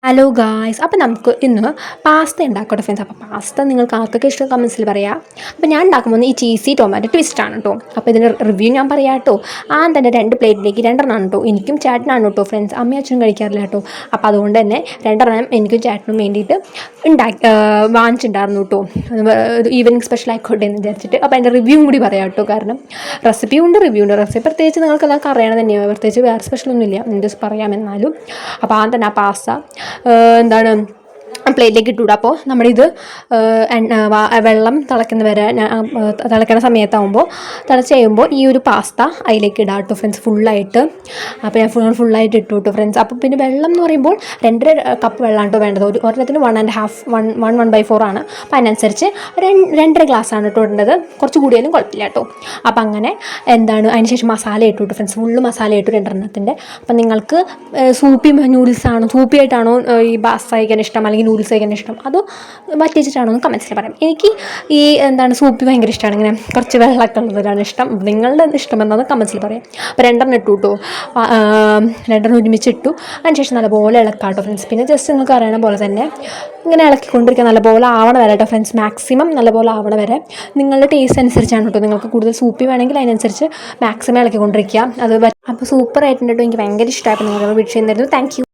Hello guys, അപ്പോൾ നമുക്ക് ഇന്ന് പാസ്ത ഉണ്ടാക്കട്ടെ ഫ്രണ്ട്സ്. അപ്പോൾ പാസ്ത നിങ്ങൾക്ക് ആർക്കൊക്കെ ഇഷ്ടം കമൻസിൽ പറയാം. അപ്പോൾ ഞാൻ ഉണ്ടാക്കുമ്പോൾ ഈ ചീസി ടൊമാറ്റോ ട്വിസ്റ്റാണ് കേട്ടോ. അപ്പോൾ ഇതിൻ്റെ റിവ്യൂ ഞാൻ പറയാം കേട്ടോ. തന്നെ 2 പ്ലേറ്റിലേക്ക് 2 കേട്ടോ. എനിക്കും ചേട്ടനാണ് കേട്ടോ ഫ്രണ്ട്സ്, അമ്മയും അച്ഛനും കഴിക്കാറില്ല കേട്ടോ. അപ്പോൾ അതുകൊണ്ട് തന്നെ 2 എനിക്കും ചേട്ടനും വേണ്ടിയിട്ട് വാങ്ങിച്ചിട്ടുണ്ടായിരുന്നു കേട്ടോ. ഈവനിങ് സ്പെഷ്യൽ ആയിക്കോട്ടെ എന്ന് വിചാരിച്ചിട്ട്. അപ്പോൾ അതിൻ്റെ റിവ്യൂ കൂടി പറയാം കേട്ടോ. കാരണം റിവ്യൂ ഉണ്ട്. റെസിപ്പി പ്രത്യേകിച്ച് നിങ്ങൾക്കെല്ലാം അറിയണം തന്നെയാണ്. പ്രത്യേകിച്ച് വേറെ സ്പെഷ്യലൊന്നുമില്ല, ജസ്റ്റ് പറയാമെന്നാലും. അപ്പോൾ തന്നെ ആ പാസ്ത എന്താണ് പ്ലേറ്റിലേക്ക് ഇട്ടുവിടുക. അപ്പോൾ നമ്മളിത് വെള്ളം തിളയ്ക്കുന്ന സമയത്താകുമ്പോൾ തിളച്ച് കഴിയുമ്പോൾ ഈ ഒരു പാസ്ത അതിലേക്ക് ഇടാം കേട്ടോ ഫ്രണ്ട്സ്, ഫുള്ളായിട്ട്. അപ്പോൾ ഞാൻ ഫുള്ളായിട്ട് ഇട്ടു കേട്ടോ ഫ്രണ്ട്സ്. അപ്പോൾ പിന്നെ വെള്ളം എന്ന് പറയുമ്പോൾ 2.5 കപ്പ് വെള്ളമാണ് കേട്ടോ വേണ്ടത്. ഒരെണ്ണത്തിന് 1.5 ആണ്. അപ്പോൾ അതിനനുസരിച്ച് 2.5 ഗ്ലാസ്സാണ് കേട്ടോ ഇടേണ്ടത്. കുറച്ച് കൂടിയാലും കുഴപ്പമില്ല കേട്ടോ. അപ്പോൾ അങ്ങനെ അതിന് ശേഷം മസാല ഇട്ടു കേട്ടോ ഫ്രണ്ട്സ്, ഫുള്ള് മസാല ഇട്ടു 2 അപ്പം നിങ്ങൾക്ക് സൂപ്പിയായിട്ടാണോ ഈ പാസ്ത കഴിക്കാൻ ഇഷ്ടം, അല്ലെങ്കിൽ നൂഡിൽസ് കഴിക്കാൻ ഇഷ്ടം, അതോ വറ്റിച്ചിട്ടാണോ എന്ന് കമൻസിൽ പറയാം. എനിക്ക് ഈ സൂപ്പി ഭയങ്കര ഇഷ്ടമാണ്. ഇങ്ങനെ കുറച്ച് വെള്ളമൊക്കെ ഉള്ളതാണ് ഇഷ്ടം. നിങ്ങളുടെ ഇഷ്ടം എന്താണെന്ന് കമൻസിൽ പറയാം. അപ്പോൾ 2 ഇട്ടു കേട്ടോ. 2 ഒരുമിച്ചിട്ടു. അതിനുശേഷം നല്ലപോലെ ഇളക്കാം കേട്ടോ ഫ്രണ്ട്സ്. പിന്നെ ജസ്റ്റ് നിങ്ങൾക്ക് അറിയണ പോലെ തന്നെ ഇങ്ങനെ ഇളക്കിക്കൊണ്ടിരിക്കുക, നല്ലപോലെ ആവണ വരെ കേട്ടോ ഫ്രണ്ട്സ്. മാക്സിമം നല്ലപോലെ ആവണ വരെ. നിങ്ങളുടെ ടേസ്റ്റ് അനുസരിച്ചാണ് കേട്ടോ. നിങ്ങൾക്ക് കൂടുതൽ സൂപ്പി വേണമെങ്കിൽ അതിനനുസരിച്ച് മാക്സിമം ഇളക്കിക്കൊണ്ടിരിക്കുക. അപ്പോൾ സൂപ്പറായിട്ടുണ്ട് കേട്ടോ. എനിക്ക് ഭയങ്കര ഇഷ്ടമായപ്പോൾ നിങ്ങളുടെ വീഡിയോ ചെയ്യുന്നതായിരുന്നു. Thank you.